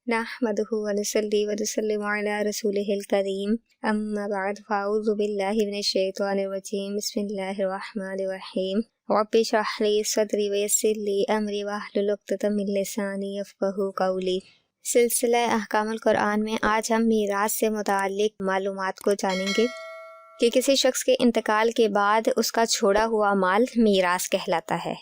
نحمدہ ونصلی ونسلم علی رسولہ الکریم اما بعد فاعوذ باللہ من الشیطان الرجیم بسم اللہ الرحمن الرحیم رب اشرح لی صدری ویسر لی امری واحلل عقدۃ من لسانی یفقہوا قولی۔ سلسلہ احکام القرآن میں آج ہم میراث سے متعلق معلومات کو جانیں گے کہ کسی شخص کے انتقال کے بعد اس کا چھوڑا ہوا مال میراث کہلاتا ہے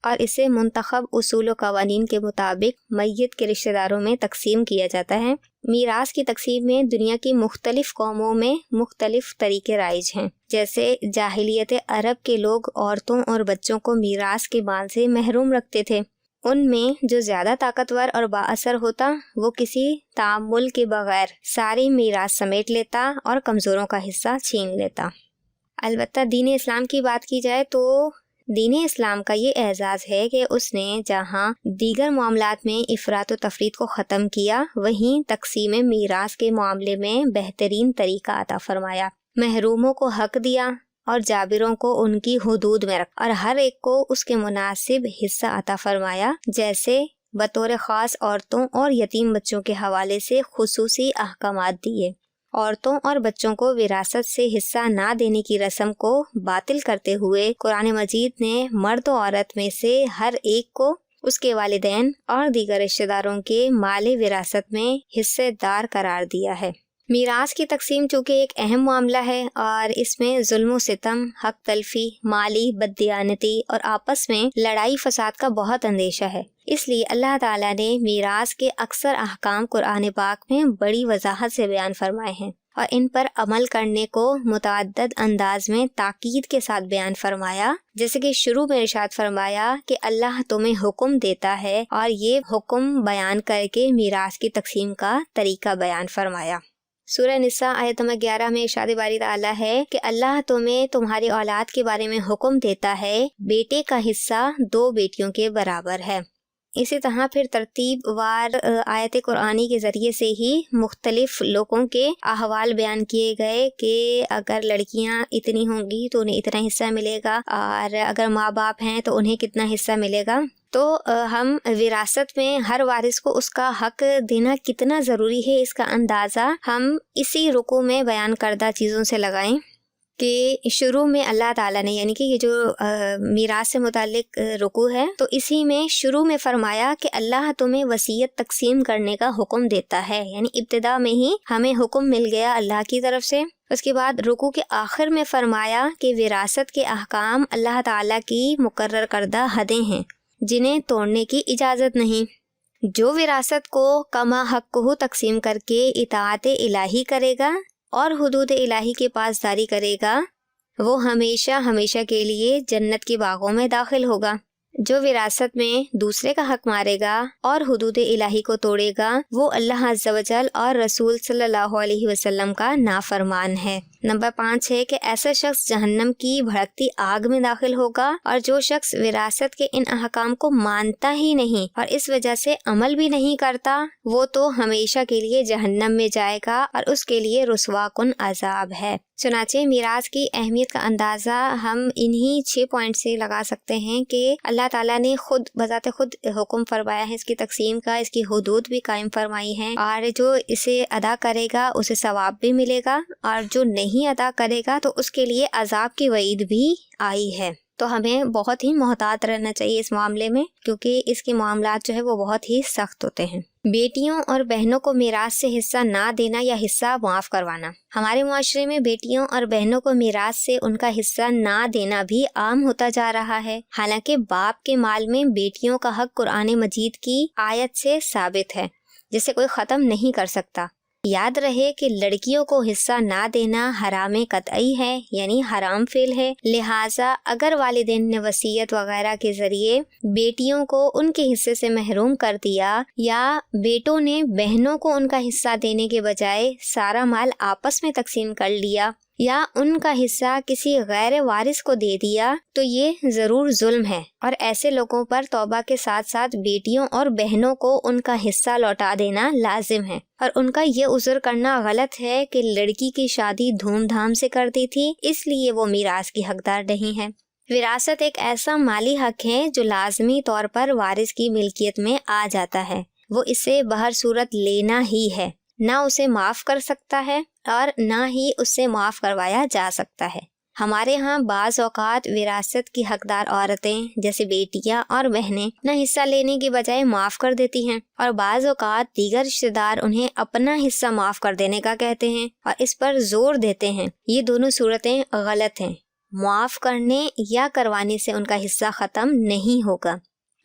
اور اسے منتخب اصول و قوانین کے مطابق میت کے رشتہ داروں میں تقسیم کیا جاتا ہے۔ میراث کی تقسیم میں دنیا کی مختلف قوموں میں مختلف طریقے رائج ہیں، جیسے جاہلیت عرب کے لوگ عورتوں اور بچوں کو میراث کے مال سے محروم رکھتے تھے۔ ان میں جو زیادہ طاقتور اور بااثر ہوتا وہ کسی تعامل کے بغیر ساری میراث سمیٹ لیتا اور کمزوروں کا حصہ چھین لیتا۔ البتہ دین اسلام کی بات کی جائے تو دین اسلام کا یہ اعزاز ہے کہ اس نے جہاں دیگر معاملات میں افراط و تفریط کو ختم کیا، وہیں تقسیم میراث کے معاملے میں بہترین طریقہ عطا فرمایا۔ محروموں کو حق دیا اور جابروں کو ان کی حدود میں رکھ اور ہر ایک کو اس کے مناسب حصہ عطا فرمایا، جیسے بطور خاص عورتوں اور یتیم بچوں کے حوالے سے خصوصی احکامات دیے۔ عورتوں اور بچوں کو وراثت سے حصہ نہ دینے کی رسم کو باطل کرتے ہوئے قرآن مجید نے مرد و عورت میں سے ہر ایک کو اس کے والدین اور دیگر رشتہ داروں کے مال وراثت میں حصے دار قرار دیا ہے۔ میراث کی تقسیم چونکہ ایک اہم معاملہ ہے اور اس میں ظلم و ستم، حق تلفی، مالی بددیانتی اور آپس میں لڑائی فساد کا بہت اندیشہ ہے، اس لیے اللہ تعالیٰ نے میراث کے اکثر احکام قرآن پاک میں بڑی وضاحت سے بیان فرمائے ہیں اور ان پر عمل کرنے کو متعدد انداز میں تاکید کے ساتھ بیان فرمایا، جیسے کہ شروع میں ارشاد فرمایا کہ اللہ تمہیں حکم دیتا ہے، اور یہ حکم بیان کر کے میراث کی تقسیم کا طریقہ بیان فرمایا۔ سورہ نساء آیت نمبر 11 میں ارشاد باری تعالیٰ ہے کہ اللہ تمہیں تمہاری اولاد کے بارے میں حکم دیتا ہے، بیٹے کا حصہ 2 بیٹیوں کے برابر ہے۔ اسی طرح پھر ترتیب وار آیت قرآنی کے ذریعے سے ہی مختلف لوگوں کے احوال بیان کیے گئے کہ اگر لڑکیاں اتنی ہوں گی تو انہیں اتنا حصہ ملے گا، اور اگر ماں باپ ہیں تو انہیں کتنا حصہ ملے گا۔ تو ہم وراثت میں ہر وارث کو اس کا حق دینا کتنا ضروری ہے، اس کا اندازہ ہم اسی رکوع میں بیان کردہ چیزوں سے لگائیں کہ شروع میں اللہ تعالیٰ نے، یعنی کہ یہ جو میراث سے متعلق رکوع ہے، تو اسی میں شروع میں فرمایا کہ اللہ تمہیں وصیت تقسیم کرنے کا حکم دیتا ہے، یعنی ابتدا میں ہی ہمیں حکم مل گیا اللہ کی طرف سے۔ اس کے بعد رکوع کے آخر میں فرمایا کہ وراثت کے احکام اللہ تعالیٰ کی مقرر کردہ حدیں ہیں جنہیں توڑنے کی اجازت نہیں۔ جو وراثت کو کما حقہ تقسیم کر کے اطاعت الہی کرے گا اور حدود الہی کے پاسداری کرے گا، وہ ہمیشہ ہمیشہ کے لیے جنت کے باغوں میں داخل ہوگا۔ جو وراثت میں دوسرے کا حق مارے گا اور حدود الہی کو توڑے گا، وہ اللہ عز و جل اور رسول صلی اللہ علیہ وسلم کا نافرمان ہے۔ نمبر 5 ہے کہ ایسا شخص جہنم کی بھڑکتی آگ میں داخل ہوگا، اور جو شخص وراثت کے ان احکام کو مانتا ہی نہیں اور اس وجہ سے عمل بھی نہیں کرتا، وہ تو ہمیشہ کے لیے جہنم میں جائے گا اور اس کے لیے رسوا کن عذاب ہے۔ چنانچہ میراث کی اہمیت کا اندازہ ہم انہی 6 پوائنٹ سے لگا سکتے ہیں کہ اللہ تعالیٰ نے خود بذات خود حکم فرمایا ہے اس کی تقسیم کا، اس کی حدود بھی قائم فرمائی ہیں، اور جو اسے ادا کرے گا اسے ثواب بھی ملے گا، اور جو نہیں ادا کرے گا تو اس کے لیے عذاب کی وعید بھی آئی ہے۔ تو ہمیں بہت ہی محتاط رہنا چاہیے اس معاملے میں، کیونکہ اس کے معاملات جو ہے وہ بہت ہی سخت ہوتے ہیں۔ بیٹیوں اور بہنوں کو میراث سے حصہ نہ دینا یا حصہ معاف کروانا۔ ہمارے معاشرے میں بیٹیوں اور بہنوں کو میراث سے ان کا حصہ نہ دینا بھی عام ہوتا جا رہا ہے، حالانکہ باپ کے مال میں بیٹیوں کا حق قرآن مجید کی آیت سے ثابت ہے جسے کوئی ختم نہیں کر سکتا۔ یاد رہے کہ لڑکیوں کو حصہ نہ دینا حرام قطعی ہے، یعنی حرام فعل ہے، لہٰذا اگر والدین نے وصیت وغیرہ کے ذریعے بیٹیوں کو ان کے حصے سے محروم کر دیا، یا بیٹوں نے بہنوں کو ان کا حصہ دینے کے بجائے سارا مال آپس میں تقسیم کر لیا، یا ان کا حصہ کسی غیر وارث کو دے دیا، تو یہ ضرور ظلم ہے، اور ایسے لوگوں پر توبہ کے ساتھ ساتھ بیٹیوں اور بہنوں کو ان کا حصہ لوٹا دینا لازم ہے، اور ان کا یہ عذر کرنا غلط ہے کہ لڑکی کی شادی دھوم دھام سے کر دی تھی اس لیے وہ میراث کی حقدار نہیں ہے۔ وراثت ایک ایسا مالی حق ہے جو لازمی طور پر وارث کی ملکیت میں آ جاتا ہے، وہ اسے بہر صورت لینا ہی ہے، نہ اسے معاف کر سکتا ہے اور نہ ہی اس سے معاف کروایا جا سکتا ہے۔ ہمارے ہاں بعض اوقات وراثت کی حقدار عورتیں جیسے بیٹیاں اور بہنیں نہ حصہ لینے کی بجائے معاف کر دیتی ہیں، اور بعض اوقات دیگر رشتہ دار انہیں اپنا حصہ معاف کر دینے کا کہتے ہیں اور اس پر زور دیتے ہیں۔ یہ دونوں صورتیں غلط ہیں۔ معاف کرنے یا کروانے سے ان کا حصہ ختم نہیں ہوگا۔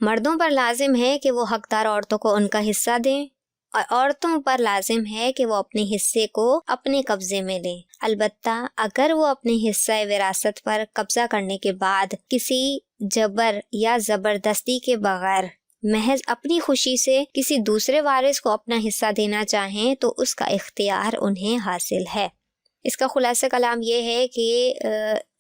مردوں پر لازم ہے کہ وہ حقدار عورتوں کو ان کا حصہ دیں، اور عورتوں پر لازم ہے کہ وہ اپنے حصے کو اپنے قبضے میں لیں۔ البتہ اگر وہ اپنے حصہ وراثت پر قبضہ کرنے کے بعد کسی جبر یا زبردستی کے بغیر محض اپنی خوشی سے کسی دوسرے وارث کو اپنا حصہ دینا چاہیں تو اس کا اختیار انہیں حاصل ہے۔ اس کا خلاصہ کلام یہ ہے کہ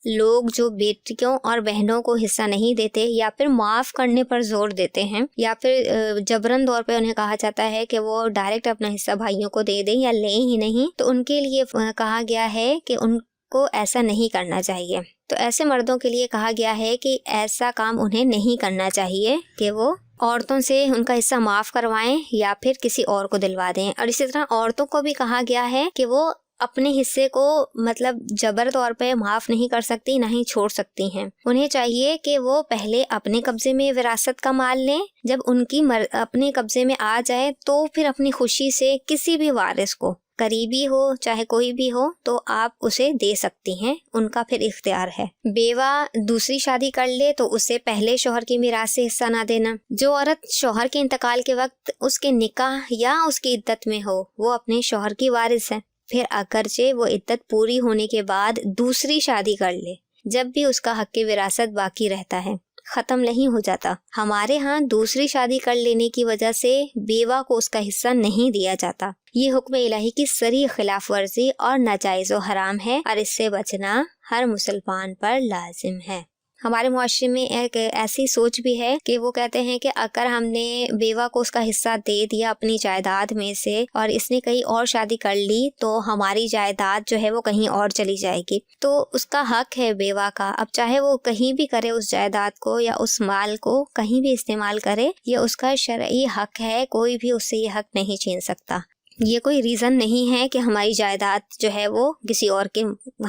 لوگ جو بیٹیوں اور بہنوں کو حصہ نہیں دیتے یا پھر معاف کرنے پر زور دیتے ہیں یا پھر جبراً طور پہ انہیں کہا جاتا ہے کہ وہ ڈائریکٹ اپنا حصہ بھائیوں کو دے دیں یا لیں ہی نہیں، تو ان کے لیے کہا گیا ہے کہ ان کو ایسا نہیں کرنا چاہیے۔ تو ایسے مردوں کے لیے کہا گیا ہے کہ ایسا کام انہیں نہیں کرنا چاہیے کہ وہ عورتوں سے ان کا حصہ معاف کروائیں یا پھر کسی اور کو دلوا دیں۔ اور اسی طرح عورتوں کو بھی کہا گیا ہے کہ وہ اپنے حصے کو مطلب جبر طور پہ معاف نہیں کر سکتی، نہ ہی چھوڑ سکتی ہیں۔ انہیں چاہیے کہ وہ پہلے اپنے قبضے میں وراثت کا مال لیں، جب ان کی اپنے قبضے میں آ جائے تو پھر اپنی خوشی سے کسی بھی وارث کو، قریبی ہو چاہے کوئی بھی ہو، تو آپ اسے دے سکتی ہیں، ان کا پھر اختیار ہے۔ بیوہ دوسری شادی کر لے تو اسے پہلے شوہر کی میراث سے حصہ نہ دینا۔ جو عورت شوہر کے انتقال کے وقت اس کے نکاح یا اس کی عدت میں ہو وہ اپنے شوہر کی وارث ہے، پھر اگرچہ وہ عدت پوری ہونے کے بعد دوسری شادی کر لے، جب بھی اس کا حق وراثت باقی رہتا ہے، ختم نہیں ہو جاتا۔ ہمارے ہاں دوسری شادی کر لینے کی وجہ سے بیوہ کو اس کا حصہ نہیں دیا جاتا۔ یہ حکم الہی کی صریح خلاف ورزی اور ناجائز و حرام ہے، اور اس سے بچنا ہر مسلمان پر لازم ہے۔ ہمارے معاشرے میں ایک ایسی سوچ بھی ہے کہ وہ کہتے ہیں کہ اگر ہم نے بیوہ کو اس کا حصہ دے دیا اپنی جائیداد میں سے اور اس نے کہیں اور شادی کر لی تو ہماری جائیداد جو ہے وہ کہیں اور چلی جائے گی، تو اس کا حق ہے بیوہ کا، اب چاہے وہ کہیں بھی کرے اس جائیداد کو یا اس مال کو کہیں بھی استعمال کرے، یہ اس کا شرعی حق ہے، کوئی بھی اس سے یہ حق نہیں چھین سکتا۔ یہ کوئی ریزن نہیں ہے کہ ہماری جائیداد جو ہے وہ کسی اور کے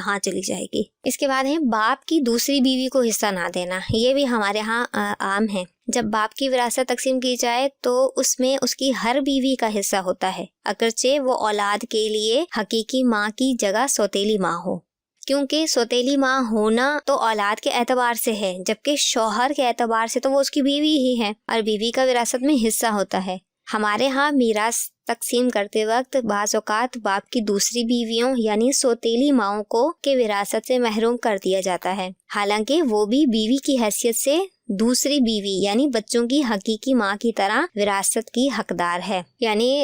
ہاں چلی جائے گی۔ اس کے بعد ہے باپ کی دوسری بیوی کو حصہ نہ دینا۔ یہ بھی ہمارے ہاں عام ہے۔ جب باپ کی وراثت تقسیم کی جائے تو اس میں اس کی ہر بیوی کا حصہ ہوتا ہے، اگرچہ وہ اولاد کے لیے حقیقی ماں کی جگہ سوتیلی ماں ہو، کیونکہ سوتیلی ماں ہونا تو اولاد کے اعتبار سے ہے، جبکہ شوہر کے اعتبار سے تو وہ اس کی بیوی ہی ہے اور بیوی کا وراثت میں حصہ ہوتا ہے۔ ہمارے ہاں میراث تقسیم کرتے وقت بعض اوقات باپ کی دوسری بیویوں یعنی سوتیلی ماؤں کو کے وراثت سے محروم کر دیا جاتا ہے، حالانکہ وہ بھی بیوی کی حیثیت سے دوسری بیوی یعنی بچوں کی حقیقی ماں کی طرح وراثت کی حقدار ہے۔ یعنی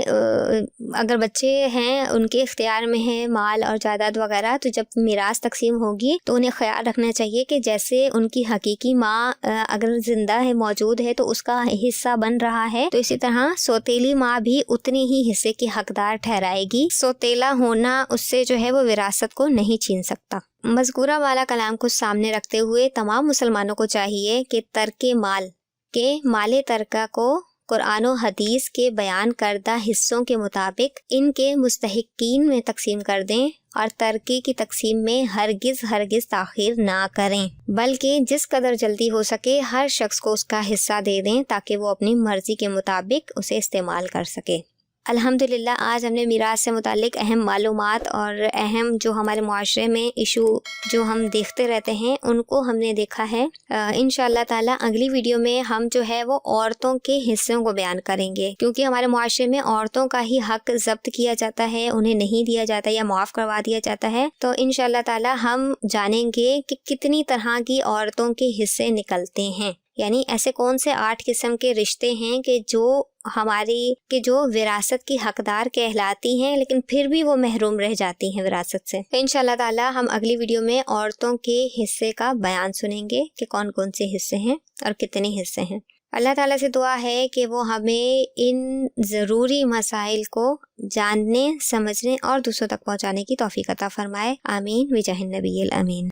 اگر بچے ہیں ان کے اختیار میں ہے مال اور جائیداد وغیرہ، تو جب میراث تقسیم ہوگی تو انہیں خیال رکھنا چاہیے کہ جیسے ان کی حقیقی ماں اگر زندہ ہے، موجود ہے، تو اس کا حصہ بن رہا ہے، تو اسی طرح سوتیلی ماں بھی اتنی ہی حصے کی حقدار ٹھہرائے گی۔ سوتیلا ہونا اس سے جو ہے وہ وراثت کو نہیں چھین سکتا۔ مذکورہ والا کلام کو سامنے رکھتے ہوئے تمام مسلمانوں کو چاہیے کہ ترک مال کے مال ترکہ کو قرآن و حدیث کے بیان کردہ حصوں کے مطابق ان کے مستحقین میں تقسیم کر دیں، اور ترکے کی تقسیم میں ہرگز تاخیر نہ کریں، بلکہ جس قدر جلدی ہو سکے ہر شخص کو اس کا حصہ دے دیں تاکہ وہ اپنی مرضی کے مطابق اسے استعمال کر سکے۔ الحمدللہ آج ہم نے میراث سے متعلق اہم معلومات اور اہم جو ہمارے معاشرے میں ایشو جو ہم دیکھتے رہتے ہیں ان کو ہم نے دیکھا ہے۔ انشاءاللہ تعالی اگلی ویڈیو میں ہم جو ہے وہ عورتوں کے حصوں کو بیان کریں گے، کیونکہ ہمارے معاشرے میں عورتوں کا ہی حق ضبط کیا جاتا ہے، انہیں نہیں دیا جاتا یا معاف کروا دیا جاتا ہے۔ تو انشاءاللہ تعالی ہم جانیں گے کہ کتنی طرح کی عورتوں کے حصے نکلتے ہیں، یعنی ایسے کون سے 8 قسم کے رشتے ہیں کہ جو وراثت کی حقدار کہلاتی ہیں لیکن پھر بھی وہ محروم رہ جاتی ہیں وراثت سے۔ انشاءاللہ تعالی ہم اگلی ویڈیو میں عورتوں کے حصے کا بیان سنیں گے کہ کون کون سے حصے ہیں اور کتنے حصے ہیں۔ اللہ تعالیٰ سے دعا ہے کہ وہ ہمیں ان ضروری مسائل کو جاننے، سمجھنے اور دوسروں تک پہنچانے کی توفیق عطا فرمائے۔ آمین بجاہ النبی الامین۔